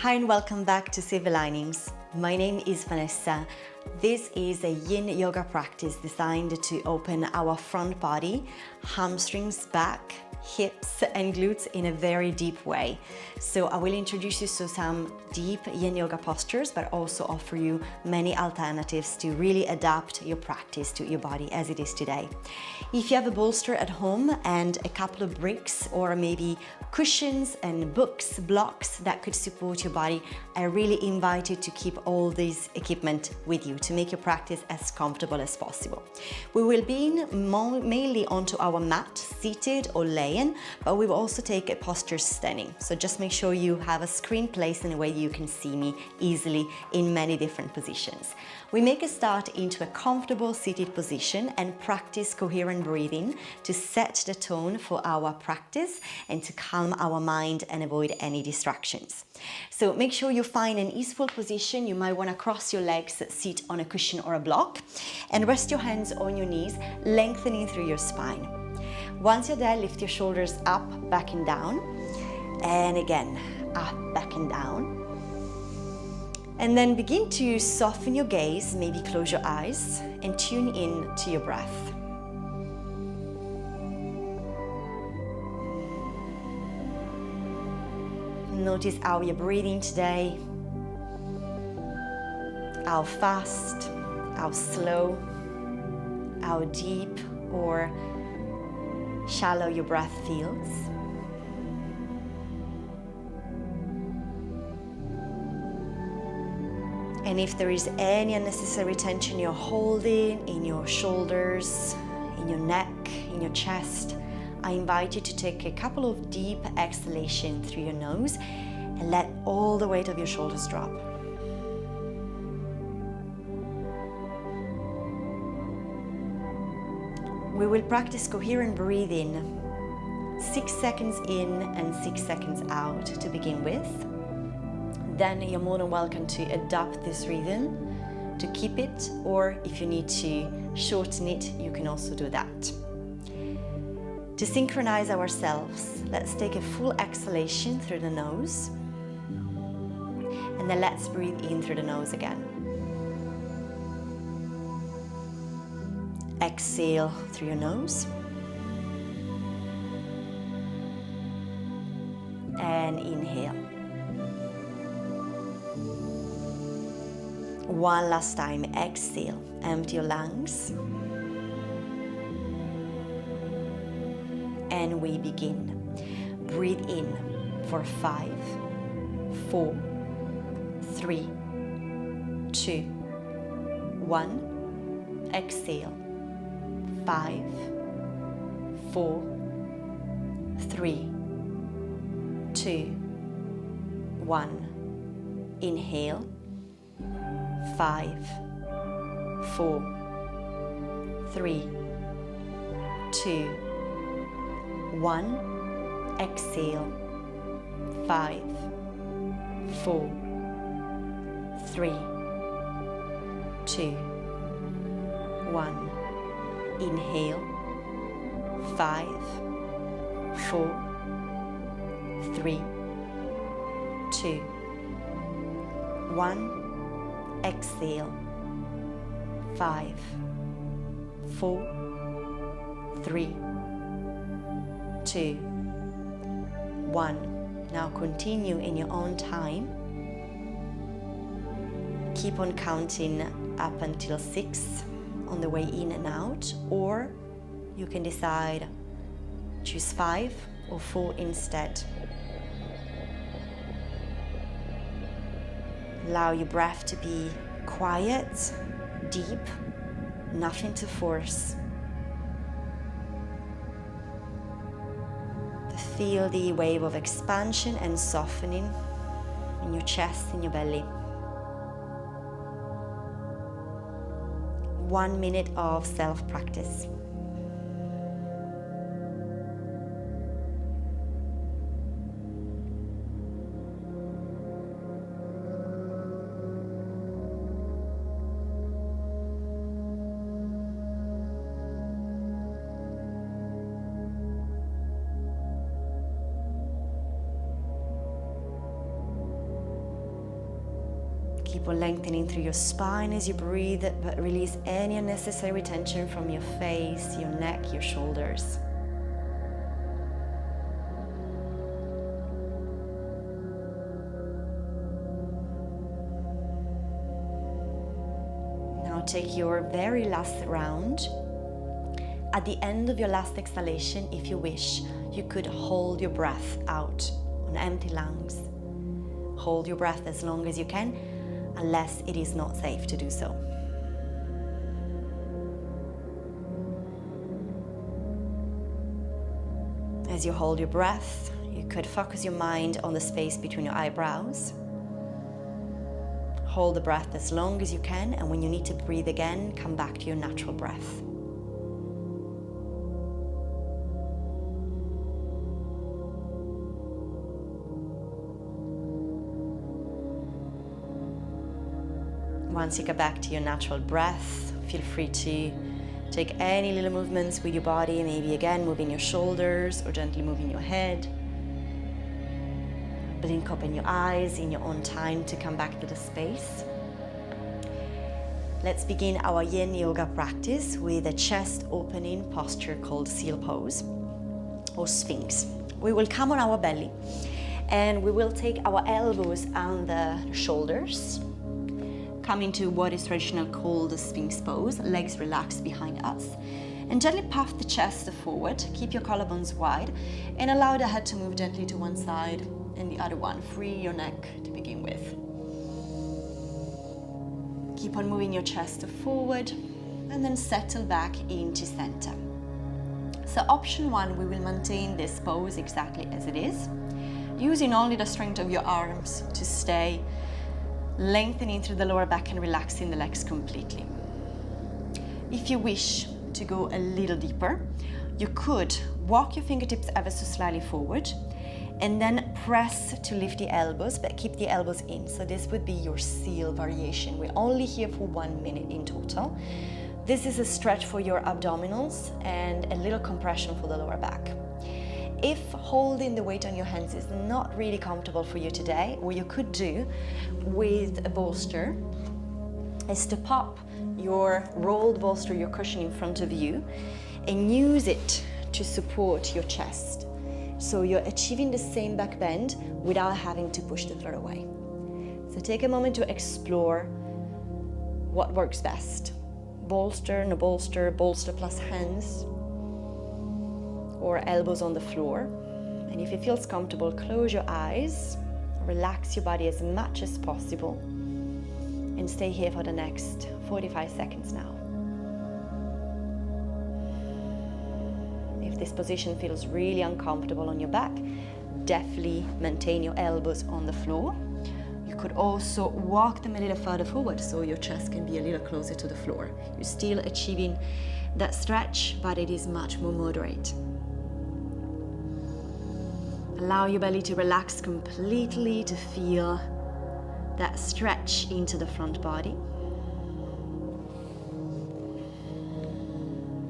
Hi and welcome back to Silver Linings. My name is Vanessa. This is a yin yoga practice designed to open our front body, hamstrings, back, hips and glutes in a very deep way. So I will introduce you to some deep yin yoga postures, but also offer you many alternatives to really adapt your practice to your body as it is today. If you have a bolster at home and a couple of bricks or maybe cushions and books, blocks that could support your body, I really invite you to keep all this equipment with you to make your practice as comfortable as possible. We will be mainly onto our mat, seated or laying, but we will also take a posture standing. So just make sure you have a screen placed in a way you can see me easily in many different positions. We make a start into a comfortable seated position and practice coherent breathing to set the tone for our practice and to calm our mind and avoid any distractions. So make sure you find an easeful position. You might want to cross your legs, sit on a cushion or a block, and rest your hands on your knees, lengthening through your spine. Once you're there, lift your shoulders up, back and down, and again, up, back and down. And then begin to soften your gaze, maybe close your eyes and tune in to your breath. Notice how you're breathing today, how fast, how slow, how deep or shallow your breath feels. And if there is any unnecessary tension you're holding in your shoulders, in your neck, in your chest, I invite you to take a couple of deep exhalations through your nose and let all the weight of your shoulders drop. We will practice coherent breathing, 6 seconds in and 6 seconds out to begin with. Then you're more than welcome to adapt this rhythm to keep it, or if you need to shorten it, you can also do that. To synchronize ourselves, let's take a full exhalation through the nose, and then let's breathe in through the nose again. Exhale through your nose, and inhale. One last time, exhale, empty your lungs. And we begin. Breathe in for 5, 4, 3, 2, 1. Exhale. 5, 4, 3, 2, 1. Inhale. 5, 4, 3, 2, 1. Exhale. 5, 4, 3, 2, 1. Inhale. 5, 4, 3, 2, 1. Exhale. 5, 4, 3, 2, 1. Now continue in your own time. Keep on counting up until 6 on the way in and out, or you can decide, choose 5 or 4 instead. Allow your breath to be quiet, deep, nothing to force. Feel the wave of expansion and softening in your chest and your belly. 1 minute of self-practice. Keep on lengthening through your spine as you breathe, but release any unnecessary tension from your face, your neck, your shoulders. Now take your very last round. At the end of your last exhalation, if you wish, you could hold your breath out on empty lungs. Hold your breath as long as you can, unless it is not safe to do so. As you hold your breath, you could focus your mind on the space between your eyebrows. Hold the breath as long as you can, and when you need to breathe again, come back to your natural breath. Once you get back to your natural breath, feel free to take any little movements with your body, maybe again moving your shoulders or gently moving your head. Blink open your eyes in your own time to come back to the space. Let's begin our yin yoga practice with a chest opening posture called seal pose or sphinx. We will come on our belly and we will take our elbows on the shoulders. Come into what is traditionally called the sphinx pose, legs relaxed behind us, and gently puff the chest forward. Keep your collarbones wide and allow the head to move gently to one side and the other one. Free your neck to begin with. Keep on moving your chest forward and then settle back into center. So option one, we will maintain this pose exactly as it is, using only the strength of your arms to stay, lengthening through the lower back and relaxing the legs completely. If you wish to go a little deeper, you could walk your fingertips ever so slightly forward and then press to lift the elbows, but keep the elbows in. So this would be your seal variation. We're only here for 1 minute in total. This is a stretch for your abdominals and a little compression for the lower back. If holding the weight on your hands is not really comfortable for you today, what you could do with a bolster is to pop your rolled bolster, your cushion in front of you, and use it to support your chest. So you're achieving the same back bend without having to push the throat away. So take a moment to explore what works best. Bolster, no bolster, bolster plus hands, or elbows on the floor. And if it feels comfortable, close your eyes, relax your body as much as possible, and stay here for the next 45 seconds now. If this position feels really uncomfortable on your back, definitely maintain your elbows on the floor. You could also walk them a little further forward so your chest can be a little closer to the floor. You're still achieving that stretch, but it is much more moderate. Allow your belly to relax completely, to feel that stretch into the front body.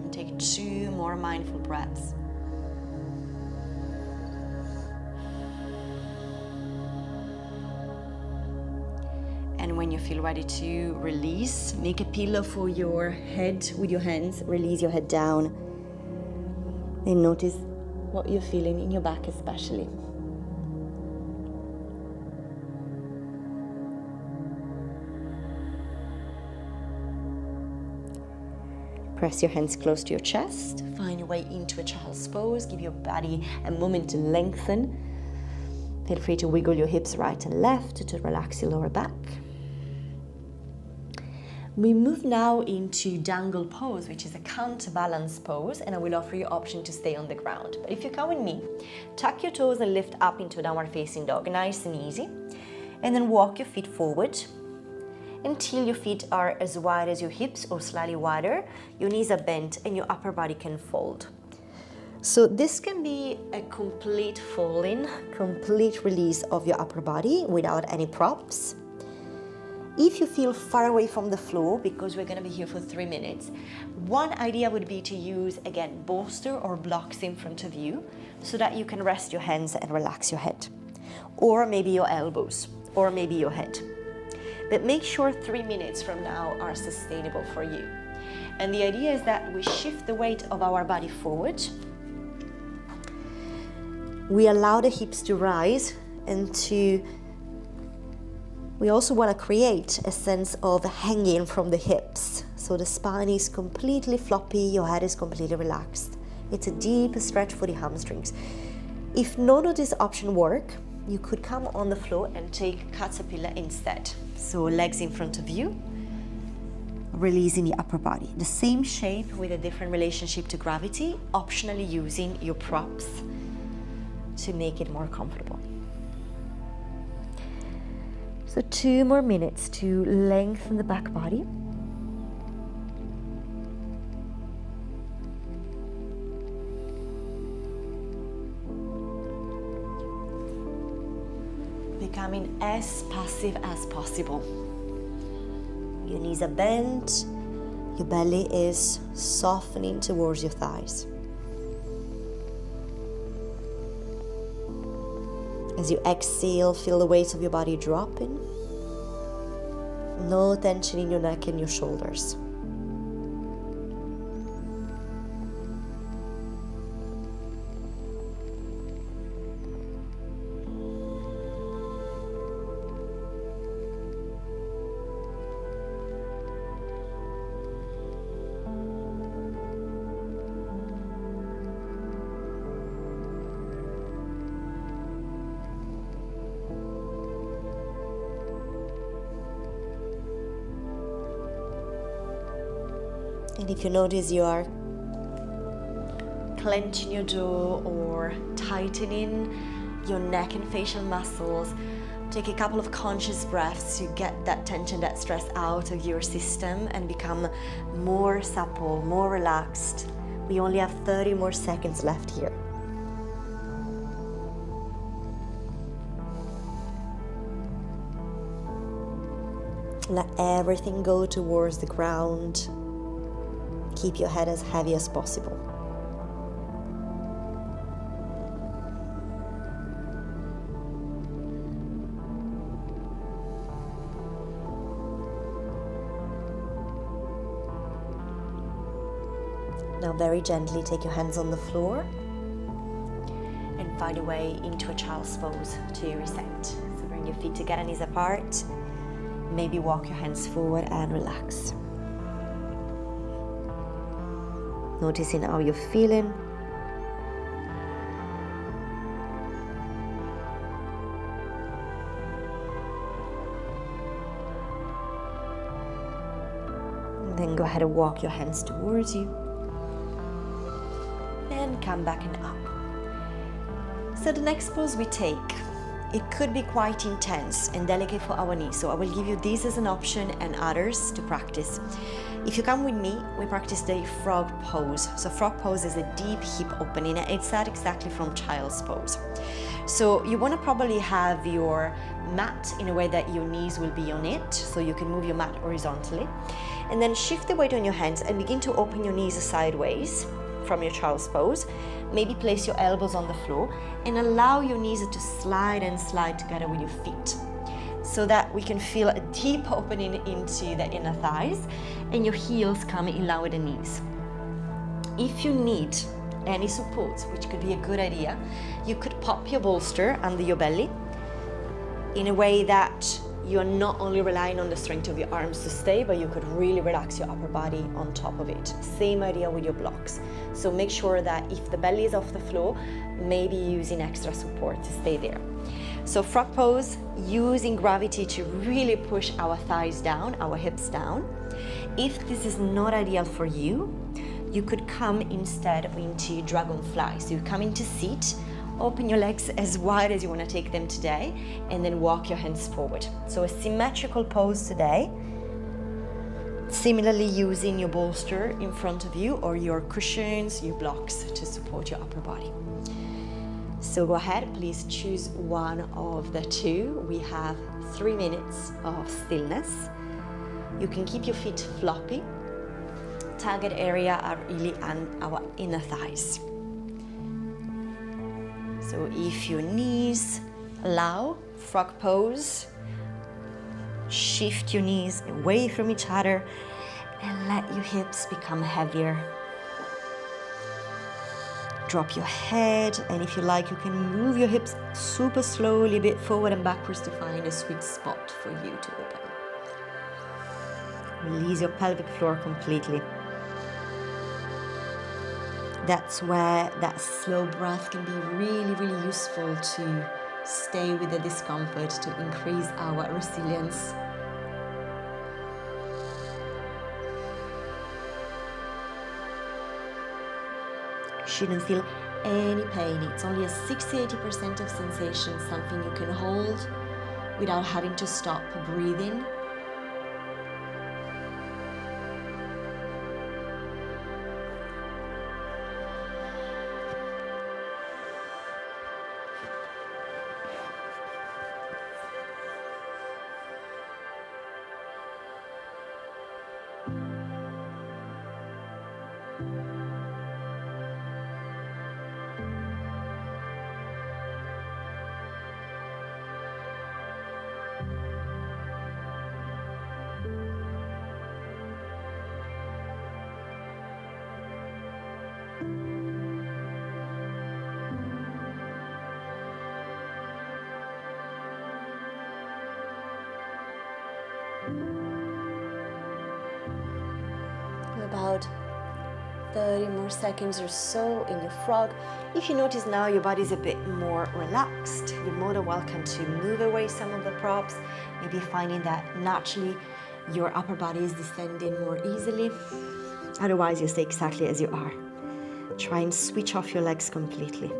And take 2 more mindful breaths. And when you feel ready to release, make a pillow for your head with your hands. Release your head down. And notice what you're feeling in your back especially. Press your hands close to your chest. Find your way into a child's pose. Give your body a moment to lengthen. Feel free to wiggle your hips right and left to relax your lower back. We move now into dangle pose, which is a counterbalance pose, and I will offer you option to stay on the ground. But if you come with me, tuck your toes and lift up into downward facing dog, nice and easy. And then walk your feet forward until your feet are as wide as your hips or slightly wider. Your knees are bent and your upper body can fold. So this can be a complete fold-in, complete release of your upper body without any props. If you feel far away from the floor, because we're gonna be here for 3 minutes, one idea would be to use, again, bolster or blocks in front of you so that you can rest your hands and relax your head. Or maybe your elbows, or maybe your head. but make sure 3 minutes from now are sustainable for you. And the idea is that we shift the weight of our body forward. We allow the hips to rise and we also want to create a sense of hanging from the hips. So the spine is completely floppy, your head is completely relaxed. It's a deep stretch for the hamstrings. If none of these options work, you could come on the floor and take caterpillar instead. So legs in front of you, releasing the upper body. The same shape with a different relationship to gravity, optionally using your props to make it more comfortable. So 2 more minutes to lengthen the back body. Becoming as passive as possible. Your knees are bent, your belly is softening towards your thighs. As you exhale, feel the weight of your body dropping. No tension in your neck and your shoulders. And if you notice you are clenching your jaw or tightening your neck and facial muscles, take a couple of conscious breaths to get that tension, that stress out of your system and become more supple, more relaxed. We only have 30 more seconds left here. Let everything go towards the ground. Keep your head as heavy as possible. Now very gently take your hands on the floor and find a way into a child's pose to reset. So bring your feet together, knees apart. Maybe walk your hands forward and relax. Noticing how you're feeling. And then go ahead and walk your hands towards you. And come back and up. So the next pose we take, it could be quite intense and delicate for our knees. So I will give you this as an option and others to practice. If you come with me, we practice the frog pose. So frog pose is a deep hip opening. It's that exactly from child's pose. So you want to probably have your mat in a way that your knees will be on it, so you can move your mat horizontally. And then shift the weight on your hands and begin to open your knees sideways from your child's pose. Maybe place your elbows on the floor and allow your knees to slide and slide together with your feet, so that we can feel a deep opening into the inner thighs and your heels come in line with the knees. If you need any support, which could be a good idea, you could pop your bolster under your belly in a way that you're not only relying on the strength of your arms to stay, but you could really relax your upper body on top of it. Same idea with your blocks. So make sure that if the belly is off the floor, maybe using extra support to stay there. So frog pose, using gravity to really push our thighs down, our hips down. If this is not ideal for you, you could come instead into dragonfly. So you come into seat, open your legs as wide as you want to take them today, and then walk your hands forward. So a symmetrical pose today. Similarly, using your bolster in front of you or your cushions, your blocks to support your upper body. So go ahead, please choose one of the two. We have 3 minutes of stillness. You can keep your feet floppy. Target area are really our inner thighs. So if your knees allow, frog pose, Shift your knees away from each other and let your hips become heavier. Drop your head, and if you like, you can move your hips super slowly, a bit forward and backwards to find a sweet spot for you to open. Release your pelvic floor completely. That's where that slow breath can be really, really useful to stay with the discomfort, to increase our resilience. Shouldn't feel any pain. It's only a 60-80% of sensation, something you can hold without having to stop breathing. About 30 more seconds or so in your frog. If you notice now your body's a bit more relaxed, you're more than welcome to move away some of the props, maybe finding that naturally your upper body is descending more easily. Otherwise, you stay exactly as you are. Try and switch off your legs completely.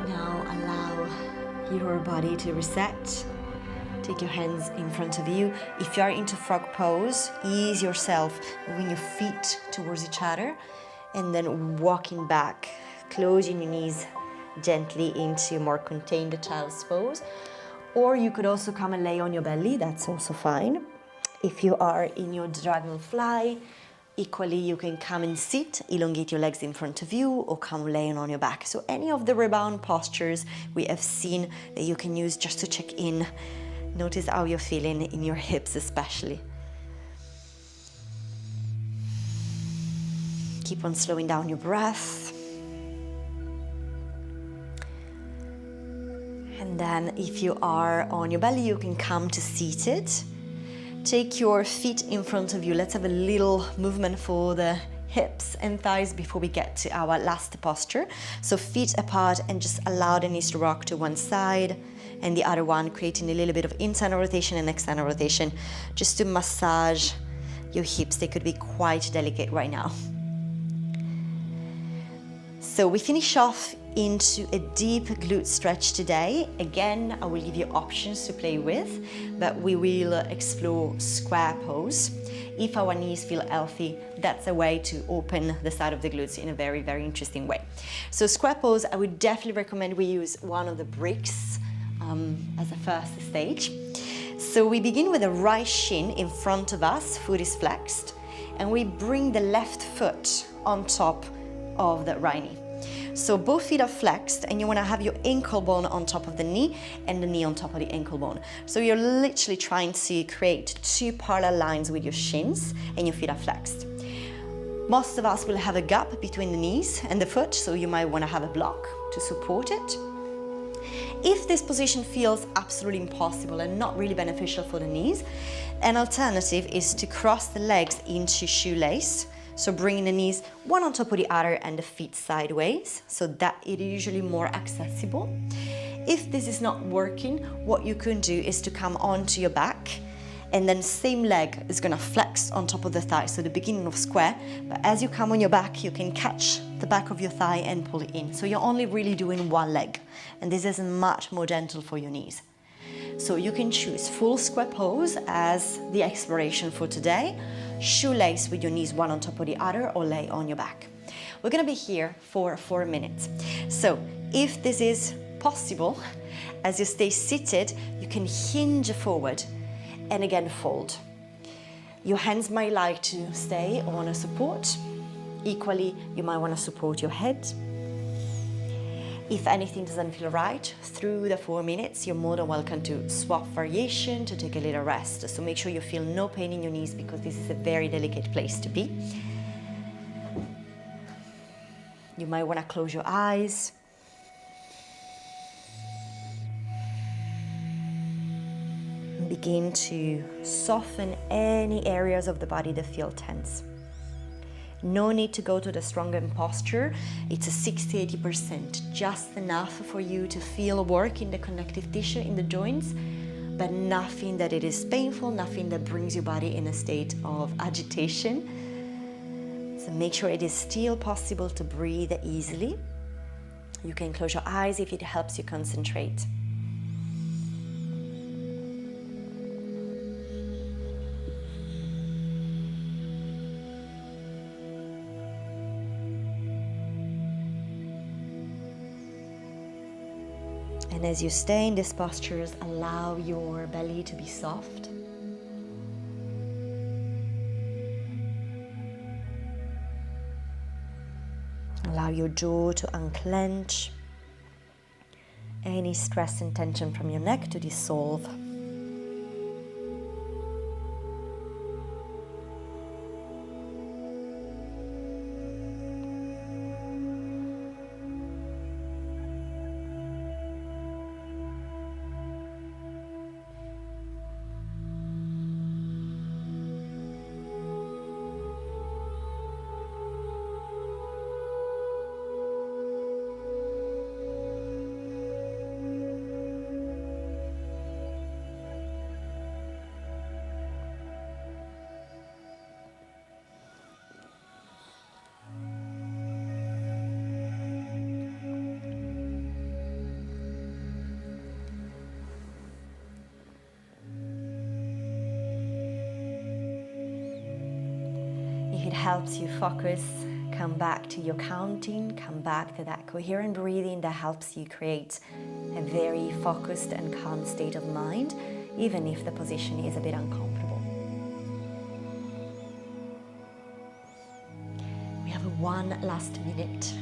Now allow your body to reset. Take your hands in front of you. If you are into frog pose, ease yourself, moving your feet towards each other and then walking back, closing your knees gently into more contained child's pose. Or you could also come and lay on your belly, that's also fine. If you are in your dragonfly, equally, you can come and sit, elongate your legs in front of you, or come laying on your back. So any of the rebound postures we have seen that you can use just to check in. Notice how you're feeling in your hips especially. Keep on slowing down your breath. And then if you are on your belly, you can come to seated. Take your feet in front of you. Let's have a little movement for the hips and thighs before we get to our last posture. So feet apart and just allow the knees to rock to one side and the other one, creating a little bit of internal rotation and external rotation just to massage your hips. They could be quite delicate right now. So we finish off into a deep glute stretch today. Again, I will give you options to play with, but we will explore square pose. If our knees feel healthy, that's a way to open the side of the glutes in a very, very interesting way. So square pose, I would definitely recommend we use one of the bricks as a first stage. So we begin with the right shin in front of us, foot is flexed, and we bring the left foot on top of the right knee. So both feet are flexed and you want to have your ankle bone on top of the knee and the knee on top of the ankle bone. So you're literally trying to create two parallel lines with your shins and your feet are flexed. Most of us will have a gap between the knees and the foot, so you might want to have a block to support it. If this position feels absolutely impossible and not really beneficial for the knees, an alternative is to cross the legs into shoelace. So bringing the knees one on top of the other and the feet sideways, so that it is usually more accessible. If this is not working, what you can do is to come onto your back and then same leg is gonna flex on top of the thigh, so the beginning of square, but as you come on your back, you can catch the back of your thigh and pull it in. So you're only really doing one leg, and this is much more gentle for your knees. So you can choose full square pose as the exploration for today, shoelace with your knees one on top of the other, or lay on your back. We're gonna be here for 4 minutes. So if this is possible, as you stay seated, you can hinge forward and again fold. Your hands might like to stay on a support. Equally, you might want to support your head. If anything doesn't feel right through the 4 minutes, you're more than welcome to swap variation, to take a little rest. So make sure you feel no pain in your knees, because this is a very delicate place to be. You might want to close your eyes. Begin to soften any areas of the body that feel tense. No need to go to the stronger posture. It's a 60-80%, just enough for you to feel work in the connective tissue, in the joints, but nothing that it is painful, nothing that brings your body in a state of agitation. So make sure it is still possible to breathe easily. You can close your eyes if it helps you concentrate. And as you stay in these postures, allow your belly to be soft. Allow your jaw to unclench. Any stress and tension from your neck to dissolve. If it helps you focus, come back to your counting, come back to that coherent breathing that helps you create a very focused and calm state of mind, even if the position is a bit uncomfortable. We have one last minute.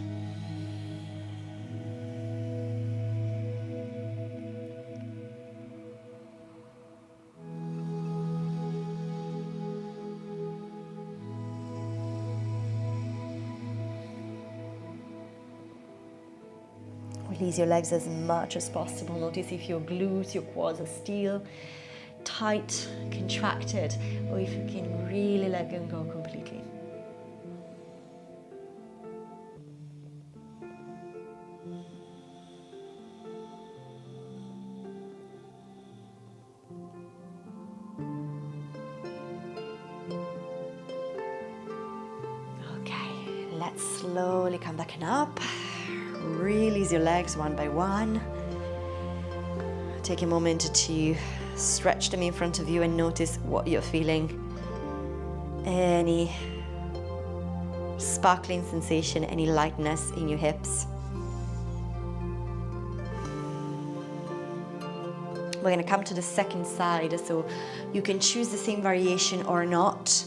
Release your legs as much as possible. Notice if your glutes, your quads are still tight, contracted, or if you can really let them go completely. Okay, let's slowly come back and up. Release your legs one by one. Take a moment to stretch them in front of you and notice what you're feeling. Any sparkling sensation, any lightness in your hips. We're going to come to the second side, so you can choose the same variation or not.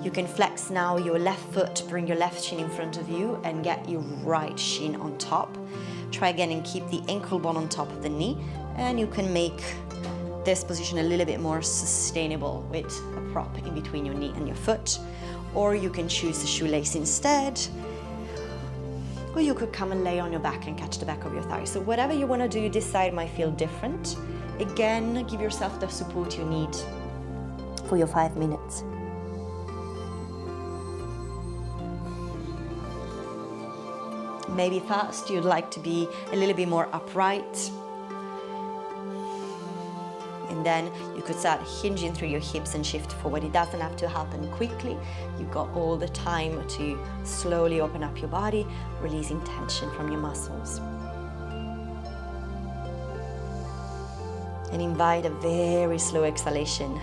You can flex now your left foot, bring your left shin in front of you and get your right shin on top. Try again and keep the ankle bone on top of the knee, and you can make this position a little bit more sustainable with a prop in between your knee and your foot. Or you can choose the shoelace instead. Or you could come and lay on your back and catch the back of your thigh. So whatever you want to do, this side might feel different. Again, give yourself the support you need for your 5 minutes. Maybe first you'd like to be a little bit more upright. And then you could start hinging through your hips and shift forward. It doesn't have to happen quickly. You've got all the time to slowly open up your body, releasing tension from your muscles. And invite a very slow exhalation.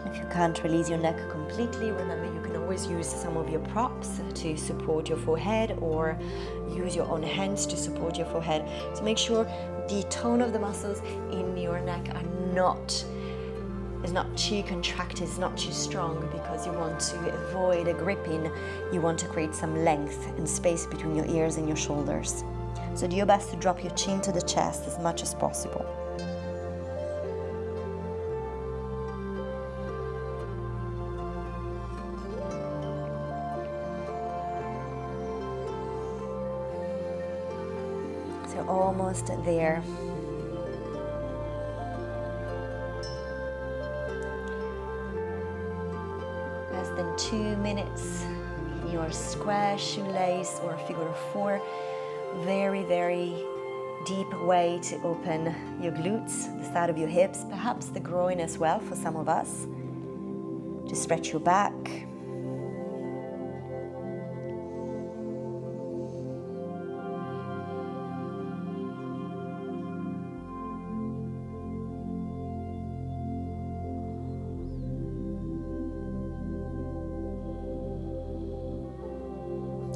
If you can't release your neck completely, remember you can always use some of your props to support your forehead, or use your own hands to support your forehead. So make sure the tone of the muscles in your neck is not too contracted, it's not too strong, because you want to avoid a gripping. You want to create some length and space between your ears and your shoulders. So do your best to drop your chin to the chest as much as possible. So almost there. Less than 2 minutes in your square shoelace or figure of 4. Very, very deep way to open your glutes, the side of your hips, perhaps the groin as well for some of us. To stretch your back.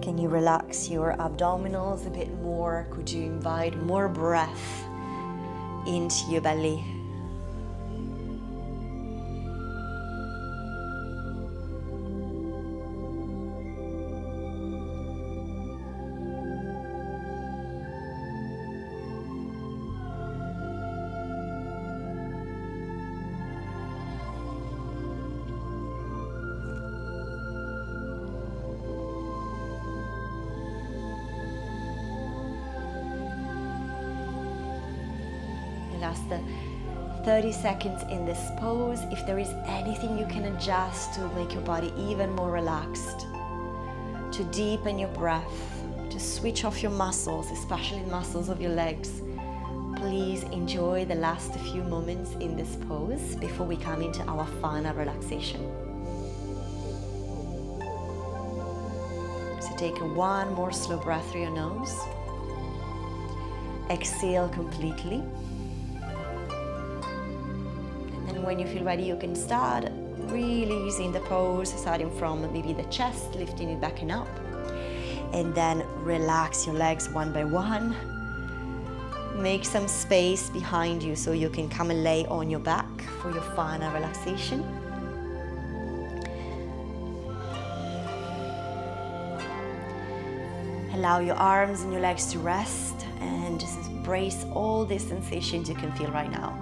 Can you relax your abdominals a bit more? Could you invite more breath into your belly? Last 30 seconds in this pose. If there is anything you can adjust to make your body even more relaxed, to deepen your breath, to switch off your muscles, especially the muscles of your legs, please enjoy the last few moments in this pose before we come into our final relaxation. So take one more slow breath through your nose. Exhale completely. When you feel ready, you can start really using the pose, starting from maybe the chest, lifting it back and up, and then relax your legs one by one. Make some space behind you so you can come and lay on your back for your final relaxation. Allow your arms and your legs to rest and just embrace all the sensations you can feel right now.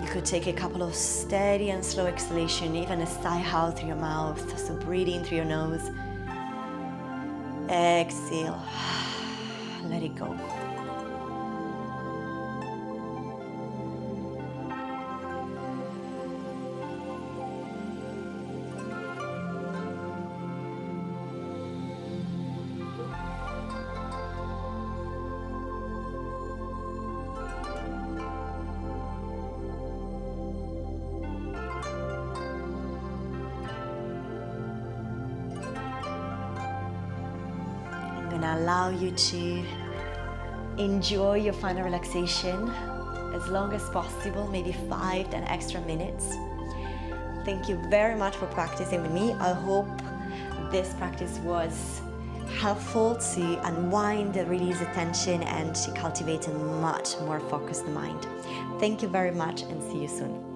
You could take a couple of steady and slow exhalation, even a sigh out through your mouth. So breathe in through your nose. Exhale. Let it go. Allow you to enjoy your final relaxation as long as possible, maybe 5 10 extra minutes. Thank you very much for practicing with me. I hope this practice was helpful to unwind, release the tension, and to cultivate a much more focused mind. Thank you very much, and see you soon.